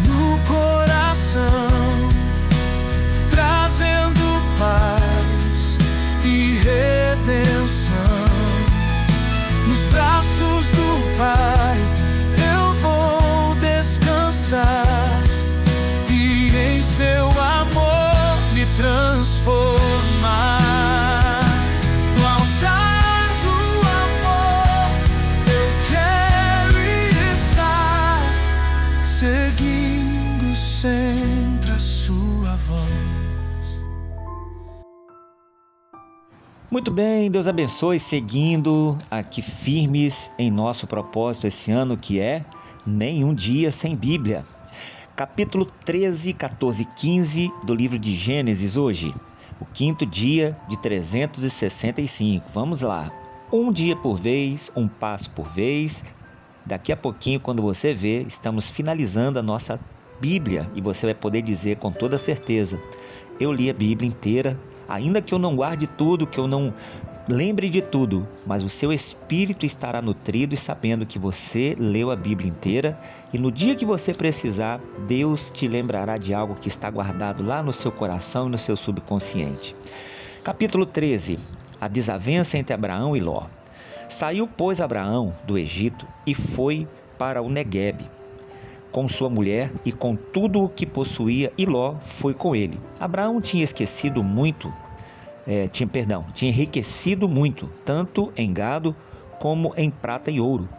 no coração, trazendo paz e redenção. Nos braços do Pai eu vou descansar e em seu amor me transformar. No altar do amor eu quero estar, seguindo sempre a sua voz. Muito bem, Deus abençoe, seguindo aqui firmes em nosso propósito esse ano, que é Nenhum Dia Sem Bíblia. Capítulo 13, 14 e 15 do livro de Gênesis hoje, o quinto dia de 365. Vamos lá, um dia por vez, um passo por vez. Daqui a pouquinho, quando você vê, estamos finalizando a nossa Bíblia e você vai poder dizer com toda certeza: eu li a Bíblia inteira, ainda que eu não guarde tudo, que eu não lembre de tudo, mas o seu espírito estará nutrido e sabendo que você leu a Bíblia inteira, e no dia que você precisar, Deus te lembrará de algo que está guardado lá no seu coração e no seu subconsciente. Capítulo 13. A desavença entre Abraão e Ló. Saiu, pois, Abraão do Egito e foi para o Neguebe com sua mulher e com tudo o que possuía, e Ló foi com ele. Abraão tinha tinha enriquecido muito, tanto em gado como em prata e ouro.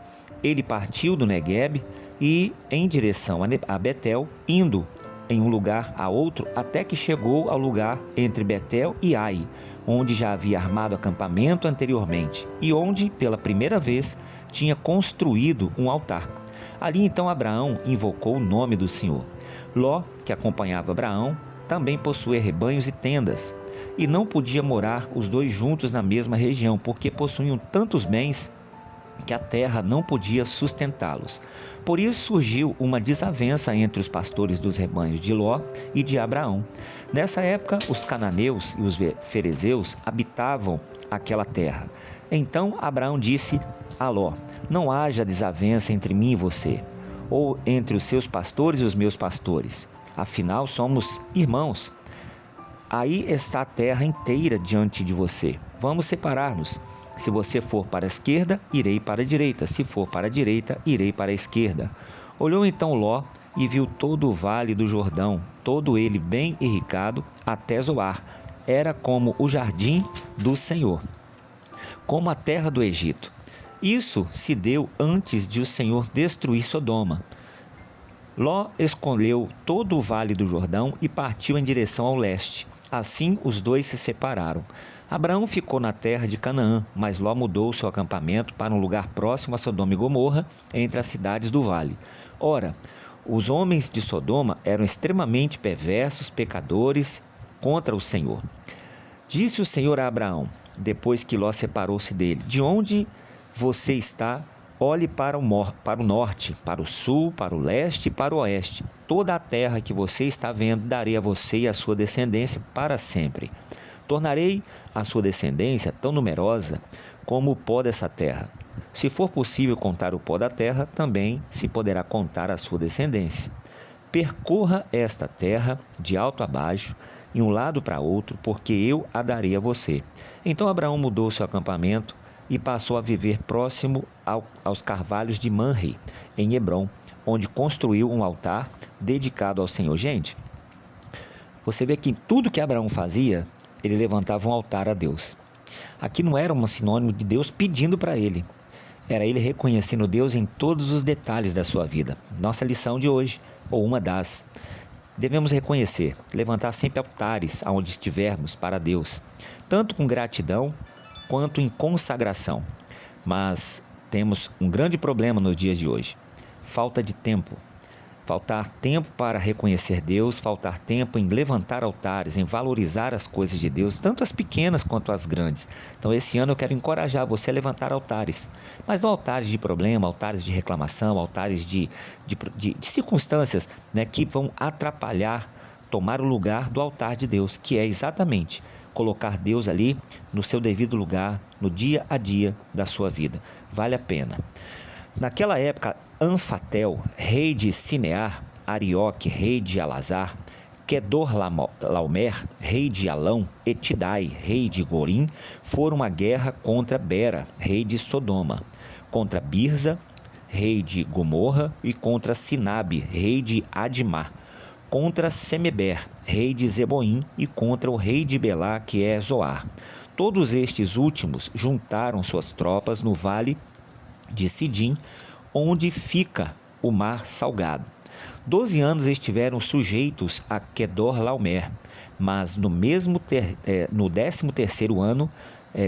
Ele partiu do Neguebe e em direção a Betel, indo em um lugar a outro, até que chegou ao lugar entre Betel e Ai, onde já havia armado acampamento anteriormente e onde, pela primeira vez, tinha construído um altar. Ali então Abraão invocou o nome do Senhor. Ló, que acompanhava Abraão, também possuía rebanhos e tendas, e não podia morar os dois juntos na mesma região, porque possuíam tantos bens que a terra não podia sustentá-los. Por isso surgiu uma desavença entre os pastores dos rebanhos de Ló e de Abraão. Nessa época, os cananeus e os ferezeus habitavam aquela terra. Então Abraão disse a Ló: não haja desavença entre mim e você, ou entre os seus pastores e os meus pastores. Afinal, somos irmãos. Aí está a terra inteira diante de você. Vamos separar-nos. Se você for para a esquerda, irei para a direita. Se for para a direita, irei para a esquerda. Olhou então Ló e viu todo o vale do Jordão, todo ele bem irrigado até Zoar. Era como o jardim do Senhor, como a terra do Egito. Isso se deu antes de o Senhor destruir Sodoma. Ló escolheu todo o vale do Jordão e partiu em direção ao leste. Assim os dois se separaram. Abraão ficou na terra de Canaã, mas Ló mudou seu acampamento para um lugar próximo a Sodoma e Gomorra, entre as cidades do vale. Ora, os homens de Sodoma eram extremamente perversos, pecadores contra o Senhor. Disse o Senhor a Abraão, depois que Ló separou-se dele: de onde você está, olhe para o norte, para o sul, para o leste e para o oeste. Toda a terra que você está vendo darei a você e a sua descendência para sempre. Tornarei a sua descendência tão numerosa como o pó dessa terra. Se for possível contar o pó da terra, também se poderá contar a sua descendência. Percorra esta terra de alto a baixo, de um lado para outro, porque eu a darei a você. Então Abraão mudou seu acampamento e passou a viver próximo aos carvalhos de Manre, em Hebrom, onde construiu um altar dedicado ao Senhor. Gente, você vê que tudo que Abraão fazia, ele levantava um altar a Deus. Aqui não era um sinônimo de Deus pedindo para ele, era ele reconhecendo Deus em todos os detalhes da sua vida. Nossa lição de hoje, ou uma das, devemos reconhecer, levantar sempre altares aonde estivermos para Deus, tanto com gratidão quanto em consagração. Mas temos um grande problema nos dias de hoje: falta de tempo. Faltar tempo para reconhecer Deus, faltar tempo em levantar altares, em valorizar as coisas de Deus, tanto as pequenas quanto as grandes. Então esse ano eu quero encorajar você a levantar altares, mas não altares de problema, altares de reclamação, altares de circunstâncias, né, que vão atrapalhar, tomar o lugar do altar de Deus, que é exatamente colocar Deus ali no seu devido lugar, no dia a dia da sua vida. Vale a pena. Naquela época, Anfatel, rei de Sinear, Arioque, rei de Alazar, Quedorlaomer, rei de Alão, e Tidai, rei de Gorim, foram à guerra contra Bera, rei de Sodoma, contra Birza, rei de Gomorra, e contra Sinabe, rei de Admá, contra Semeber, rei de Zeboim, e contra o rei de Belá, que é Zoar. Todos estes últimos juntaram suas tropas no vale de Sidim, onde fica o mar salgado. 12 anos estiveram sujeitos a Quedorlaomer, mas no 13º ano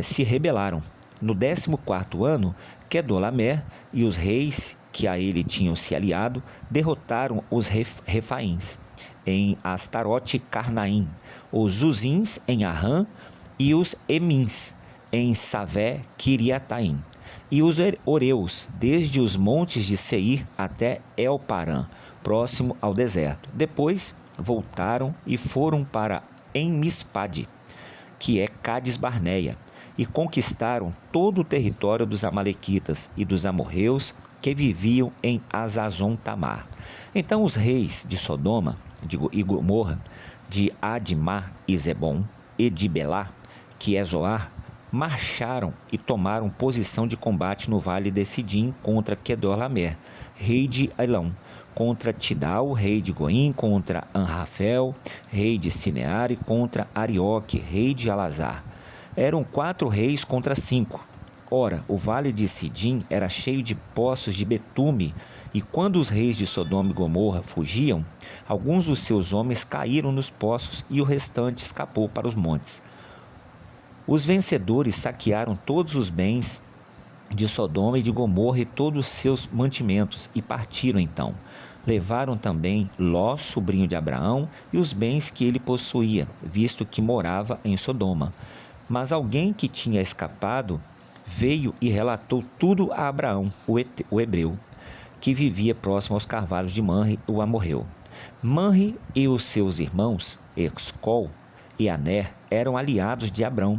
se rebelaram. No 14º ano, Quedorlaomer e os reis que a ele tinham se aliado derrotaram os Refaíns em Astarote Carnaim, os Zuzins em Arã e os Emins em Savé Kiriataim, e os Oreus desde os montes de Seir até Elparã, próximo ao deserto. Depois voltaram e foram para Emispade, que é Cades Barneia, e conquistaram todo o território dos amalequitas e dos amorreus que viviam em Azazon Tamar. Então os reis de Sodoma e Gomorra, de Admá e Zebom, e de Belá, que é Zoar, marcharam e tomaram posição de combate no vale de Sidim contra Quedorlaomer, rei de Elão, contra Tidal, rei de Goim, contra Anrafel, rei de Sinear, e contra Arioque, rei de Alazar. Eram 4 reis contra 5. Ora, o vale de Sidim era cheio de poços de betume, e quando os reis de Sodoma e Gomorra fugiam, alguns dos seus homens caíram nos poços e o restante escapou para os montes. Os vencedores saquearam todos os bens de Sodoma e de Gomorra e todos os seus mantimentos, e partiram então. Levaram também Ló, sobrinho de Abraão, e os bens que ele possuía, visto que morava em Sodoma. Mas alguém que tinha escapado veio e relatou tudo a Abraão, o hebreu, que vivia próximo aos carvalhos de Manre, o amorreu. Manre e os seus irmãos, Escol e Aner, eram aliados de Abrão.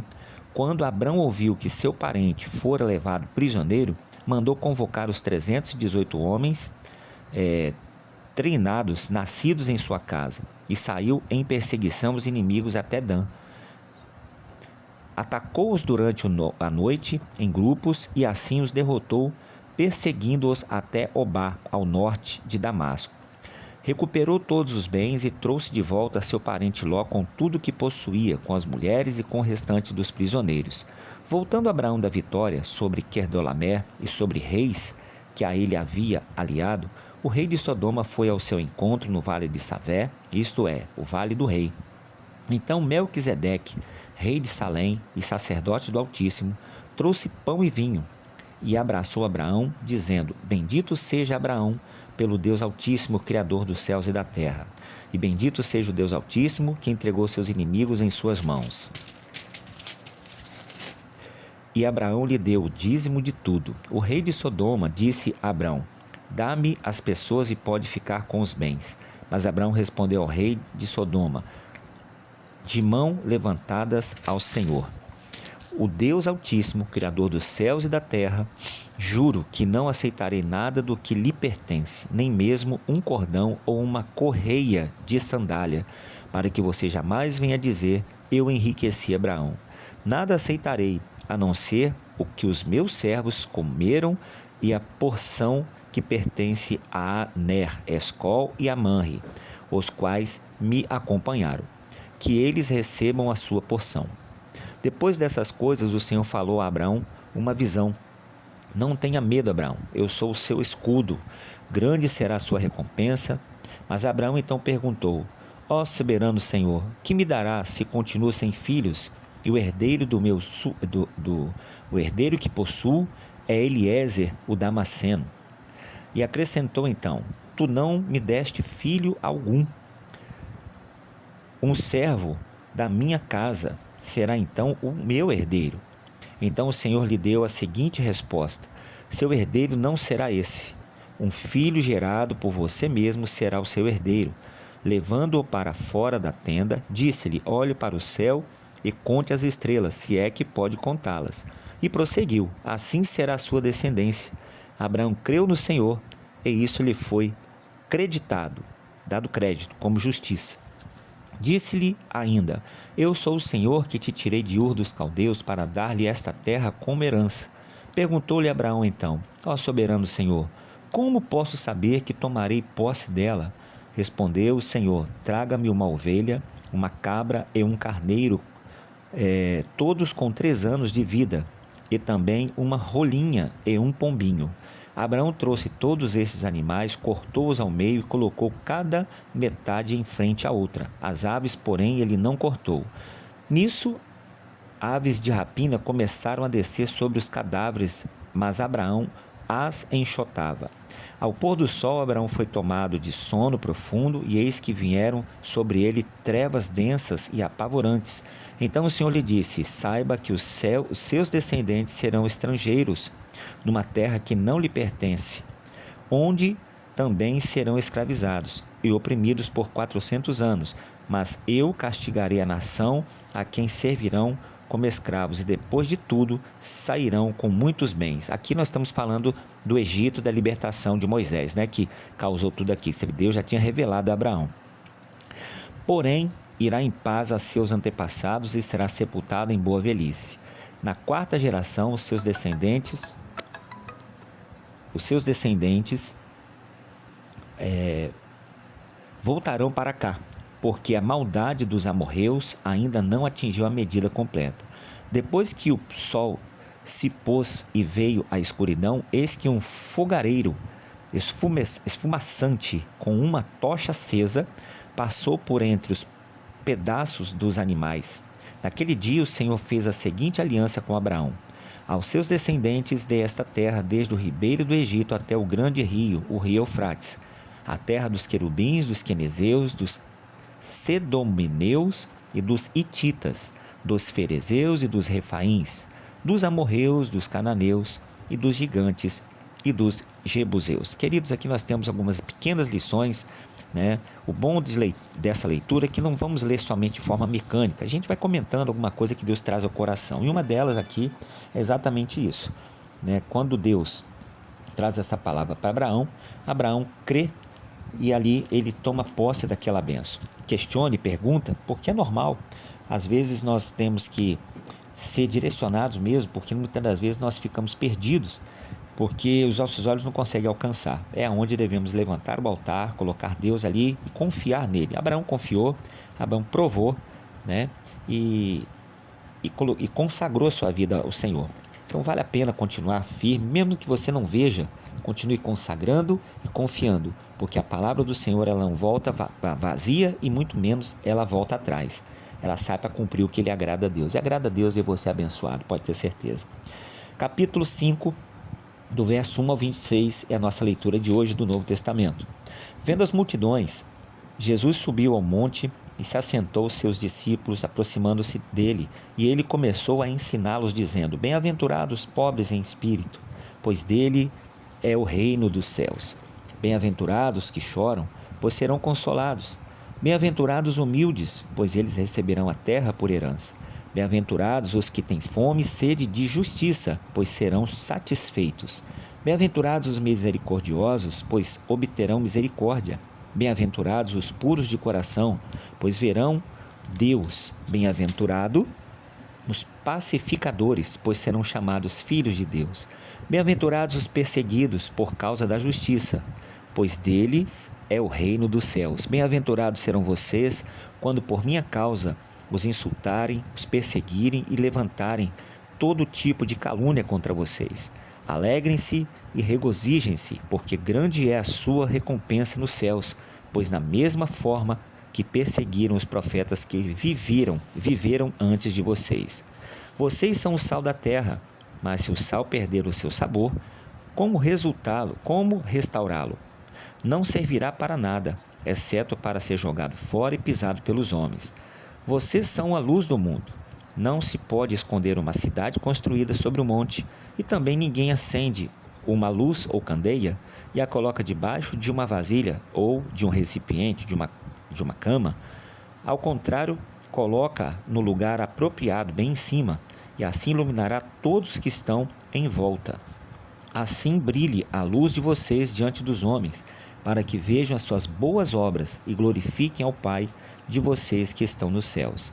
Quando Abrão ouviu que seu parente fora levado prisioneiro, mandou convocar os 318 homens treinados, nascidos em sua casa, e saiu em perseguição aos inimigos até Dan. Atacou-os durante a noite em grupos e assim os derrotou, perseguindo-os até Obá, ao norte de Damasco. Recuperou todos os bens e trouxe de volta seu parente Ló com tudo que possuía, com as mulheres e com o restante dos prisioneiros. Voltando Abraão da vitória sobre Quedorlaomer e sobre reis que a ele havia aliado, o rei de Sodoma foi ao seu encontro no vale de Savé, isto é, o vale do rei. Então Melquisedeque, rei de Salém e sacerdote do Altíssimo, trouxe pão e vinho e abraçou Abraão, dizendo: Bendito seja Abraão pelo Deus Altíssimo, Criador dos céus e da terra. E bendito seja o Deus Altíssimo, que entregou seus inimigos em suas mãos. E Abraão lhe deu o dízimo de tudo. O rei de Sodoma disse a Abraão: Dá-me as pessoas e pode ficar com os bens. Mas Abraão respondeu ao rei de Sodoma, de mão levantadas ao Senhor, o Deus Altíssimo, Criador dos céus e da terra, juro que não aceitarei nada do que lhe pertence, nem mesmo um cordão ou uma correia de sandália, para que você jamais venha dizer: eu enriqueci Abraão. Nada aceitarei, a não ser o que os meus servos comeram e a porção que pertence a Aner, Escol e a Manre, os quais me acompanharam, que eles recebam a sua porção. Depois dessas coisas, o Senhor falou a Abraão uma visão. Não tenha medo, Abraão, eu sou o seu escudo, grande será a sua recompensa. Mas Abraão então perguntou: Ó soberano Senhor, que me dará se continuo sem filhos, e o herdeiro o herdeiro que possuo é Eliezer, o Damasceno? E acrescentou então: Tu não me deste filho algum. Um servo da minha casa será então o meu herdeiro. Então o Senhor lhe deu a seguinte resposta: Seu herdeiro não será esse. Um filho gerado por você mesmo será o seu herdeiro. Levando-o para fora da tenda, disse-lhe: Olhe para o céu e conte as estrelas, se é que pode contá-las. E prosseguiu: Assim será a sua descendência. Abraão creu no Senhor e isso lhe foi dado crédito como justiça. Disse-lhe ainda: Eu sou o Senhor que te tirei de Ur dos Caldeus para dar-lhe esta terra como herança. Perguntou-lhe Abraão então: Ó soberano Senhor, como posso saber que tomarei posse dela? Respondeu o Senhor: Traga-me uma ovelha, uma cabra e um carneiro, todos com 3 anos de vida, e também uma rolinha e um pombinho. Abraão trouxe todos esses animais, cortou-os ao meio e colocou cada metade em frente à outra. As aves, porém, ele não cortou. Nisso, aves de rapina começaram a descer sobre os cadáveres, mas Abraão as enxotava. Ao pôr do sol, Abraão foi tomado de sono profundo, e eis que vieram sobre ele trevas densas e apavorantes. Então o Senhor lhe disse: Saiba que os seus descendentes serão estrangeiros, numa terra que não lhe pertence, onde também serão escravizados e oprimidos por 400 anos. Mas eu castigarei a nação a quem servirão como escravos, e depois de tudo sairão com muitos bens. Aqui nós estamos falando do Egito, da libertação de Moisés, que causou tudo aqui. Deus já tinha revelado a Abraão. Porém, irá em paz a seus antepassados e será sepultado em boa velhice. Na 4ª geração, os seus descendentes voltarão para cá, porque a maldade dos amorreus ainda não atingiu a medida completa. Depois que o sol se pôs e veio a escuridão, eis que um fogareiro esfumaçante com uma tocha acesa passou por entre os pedaços dos animais. Naquele dia o Senhor fez a seguinte aliança com Abraão: aos seus descendentes dei esta terra, desde o ribeiro do Egito até o grande rio, o rio Eufrates, a terra dos querubins, dos quenezeus, dos sedomineus e dos hititas, dos ferezeus e dos refaíns, dos amorreus, dos cananeus e dos gigantes e dos jebuseus. Queridos, aqui nós temos algumas pequenas lições, O bom dessa leitura é que não vamos ler somente de forma mecânica. A gente vai comentando alguma coisa que Deus traz ao coração. E uma delas aqui é exatamente isso, Quando Deus traz essa palavra para Abraão, Abraão crê e ali ele toma posse daquela bênção. Questione, pergunta, porque é normal. Às vezes nós temos que ser direcionados mesmo, porque muitas das vezes nós ficamos perdidos, porque os nossos olhos não conseguem alcançar. É onde devemos levantar o altar, colocar Deus ali e confiar nele. Abraão confiou, Abraão provou, e consagrou sua vida ao Senhor. Então vale a pena continuar firme, mesmo que você não veja, continue consagrando e confiando, porque a palavra do Senhor ela não volta vazia e muito menos ela volta atrás. Ela sai para cumprir o que lhe agrada a Deus. E agrada a Deus ver você abençoado, pode ter certeza. Capítulo 5, do verso 1 ao 26, é a nossa leitura de hoje do Novo Testamento. Vendo as multidões, Jesus subiu ao monte e se assentou seus discípulos, aproximando-se dele, e ele começou a ensiná-los, dizendo: Bem-aventurados os pobres em espírito, pois dele é o reino dos céus. Bem-aventurados os que choram, pois serão consolados. Bem-aventurados os humildes, pois eles receberão a terra por herança. Bem-aventurados os que têm fome e sede de justiça, pois serão satisfeitos. Bem-aventurados os misericordiosos, pois obterão misericórdia. Bem-aventurados os puros de coração, pois verão Deus. Bem-aventurado os pacificadores, pois serão chamados filhos de Deus. Bem-aventurados os perseguidos por causa da justiça, pois deles é o reino dos céus. Bem-aventurados serão vocês quando por minha causa os insultarem, os perseguirem e levantarem todo tipo de calúnia contra vocês. Alegrem-se e regozijem-se, porque grande é a sua recompensa nos céus, pois na mesma forma que perseguiram os profetas que viveram antes de vocês. Vocês são o sal da terra, mas se o sal perder o seu sabor, como restaurá-lo? Não servirá para nada, exceto para ser jogado fora e pisado pelos homens. Vocês são a luz do mundo. Não se pode esconder uma cidade construída sobre um monte, e também ninguém acende uma luz ou candeia e a coloca debaixo de uma vasilha ou de um recipiente, de uma cama. Ao contrário, coloca no lugar apropriado, bem em cima, e assim iluminará todos que estão em volta. Assim brilhe a luz de vocês diante dos homens, para que vejam as suas boas obras e glorifiquem ao Pai de vocês que estão nos céus.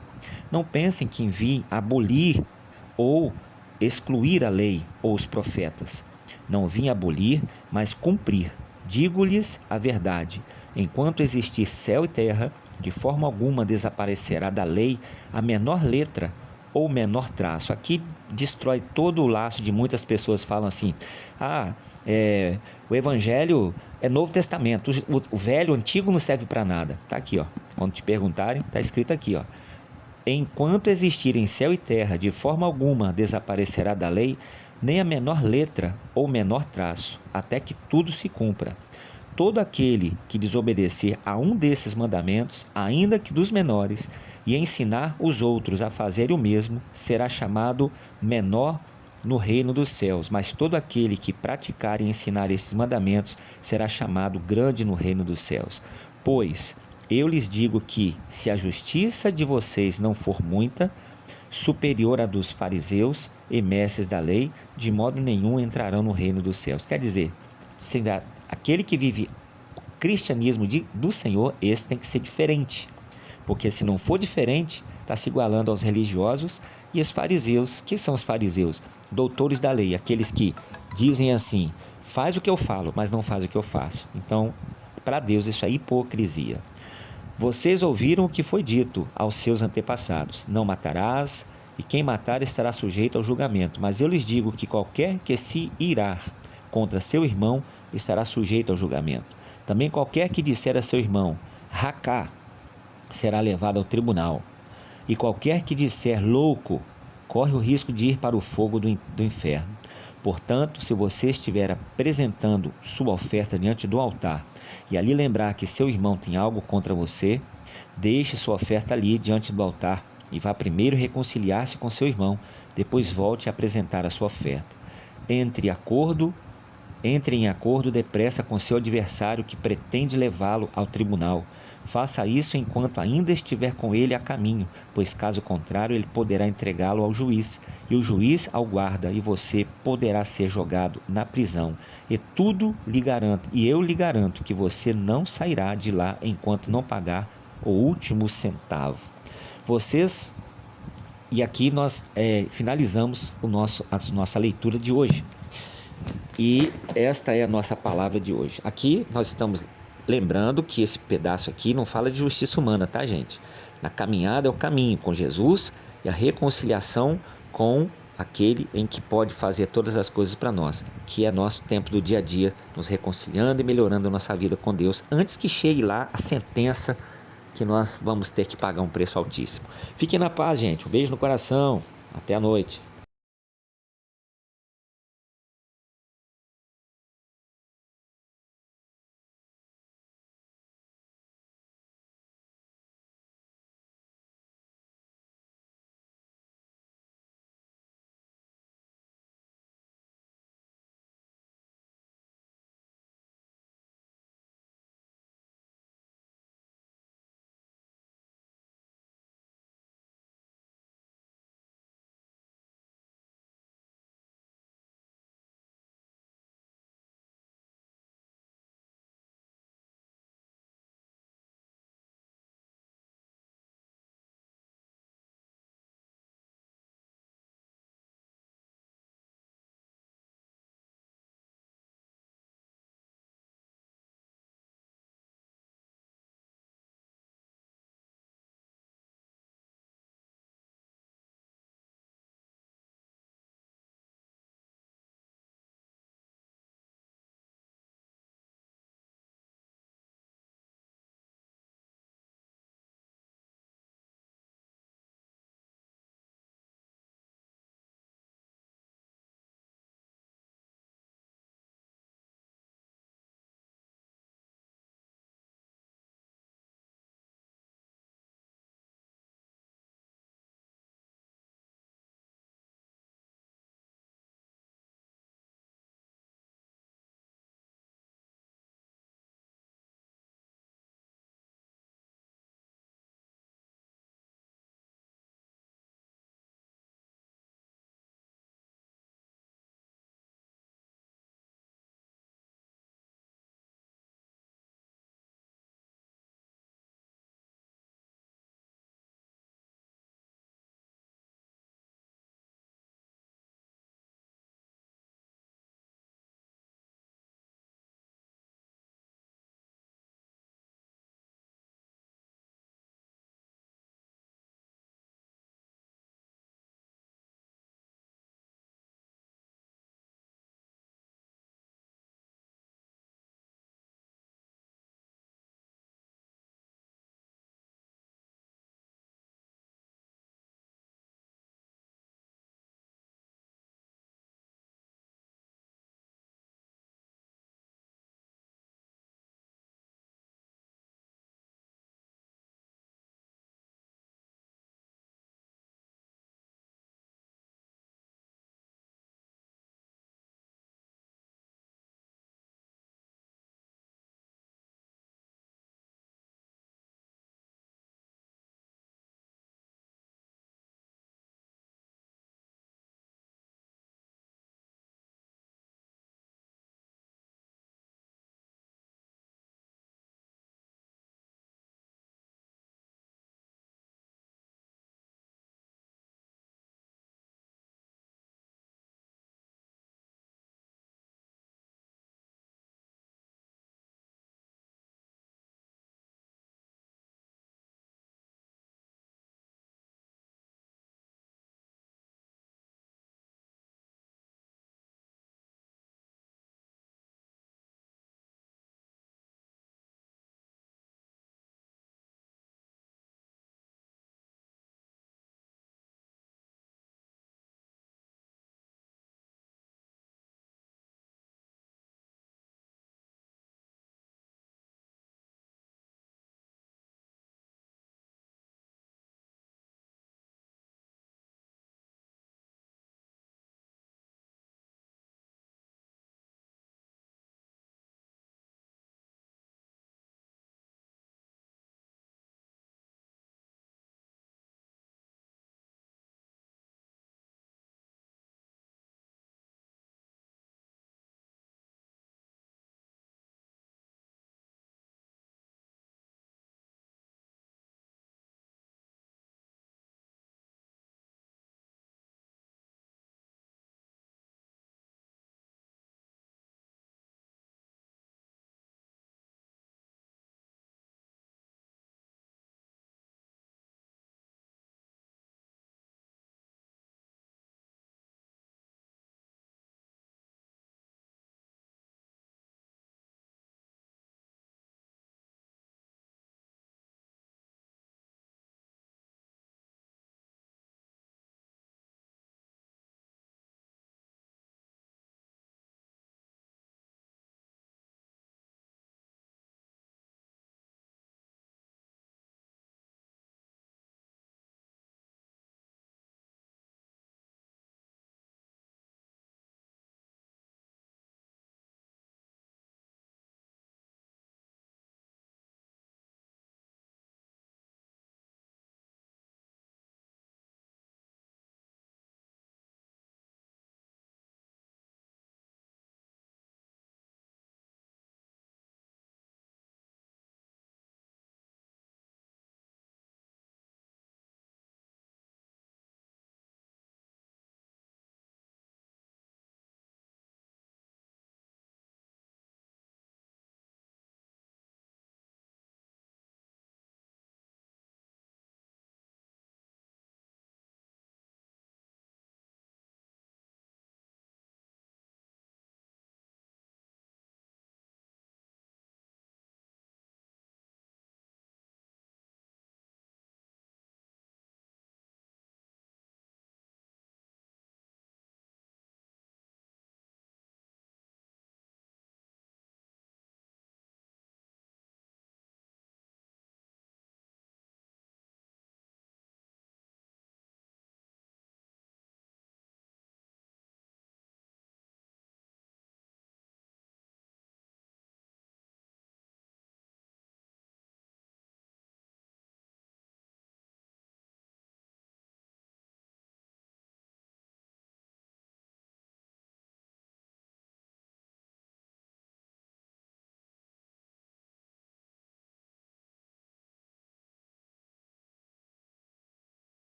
Não pensem que vim abolir ou excluir a lei ou os profetas. Não vim abolir, mas cumprir. Digo-lhes a verdade: enquanto existir céu e terra, de forma alguma desaparecerá da lei a menor letra ou menor traço. Aqui destrói todo o laço de muitas pessoas que falam assim: o Evangelho é Novo Testamento, o Velho, o Antigo não serve para nada. Está aqui, ó. Quando te perguntarem, está escrito aqui, ó. Enquanto existirem céu e terra, de forma alguma desaparecerá da lei nem a menor letra ou menor traço, até que tudo se cumpra. Todo aquele que desobedecer a um desses mandamentos, ainda que dos menores, e ensinar os outros a fazerem o mesmo, será chamado menor no reino dos céus, mas todo aquele que praticar e ensinar esses mandamentos será chamado grande no reino dos céus. Pois eu lhes digo que, se a justiça de vocês não for muita, superior à dos fariseus e mestres da lei, de modo nenhum entrarão no reino dos céus. Quer dizer, aquele que vive o cristianismo do Senhor, esse tem que ser diferente, porque se não for diferente, está se igualando aos religiosos e os fariseus. Que são os fariseus? Doutores da lei, aqueles que dizem assim: faz o que eu falo, mas não faz o que eu faço. Então, para Deus isso é hipocrisia. Vocês ouviram o que foi dito aos seus antepassados: não matarás, e quem matar estará sujeito ao julgamento. Mas eu lhes digo que qualquer que se irar contra seu irmão estará sujeito ao julgamento. Também qualquer que disser a seu irmão racá será levado ao tribunal. E qualquer que disser louco corre o risco de ir para o fogo do inferno. Portanto, se você estiver apresentando sua oferta diante do altar e ali lembrar que seu irmão tem algo contra você, deixe sua oferta ali diante do altar e vá primeiro reconciliar-se com seu irmão, depois volte a apresentar a sua oferta. Entre em acordo depressa com seu adversário que pretende levá-lo ao tribunal. Faça isso enquanto ainda estiver com ele a caminho, pois caso contrário ele poderá entregá-lo ao juiz, e o juiz ao guarda, e você poderá ser jogado na prisão. E eu lhe garanto que você não sairá de lá enquanto não pagar o último centavo. E aqui nós finalizamos a nossa leitura de hoje. E esta é a nossa palavra de hoje. Aqui nós estamos lembrando que esse pedaço aqui não fala de justiça humana, tá, gente? Na caminhada é o caminho com Jesus e a reconciliação com aquele em que pode fazer todas as coisas para nós, que é nosso tempo do dia a dia, nos reconciliando e melhorando a nossa vida com Deus, antes que chegue lá a sentença que nós vamos ter que pagar um preço altíssimo. Fiquem na paz, gente. Um beijo no coração. Até a noite.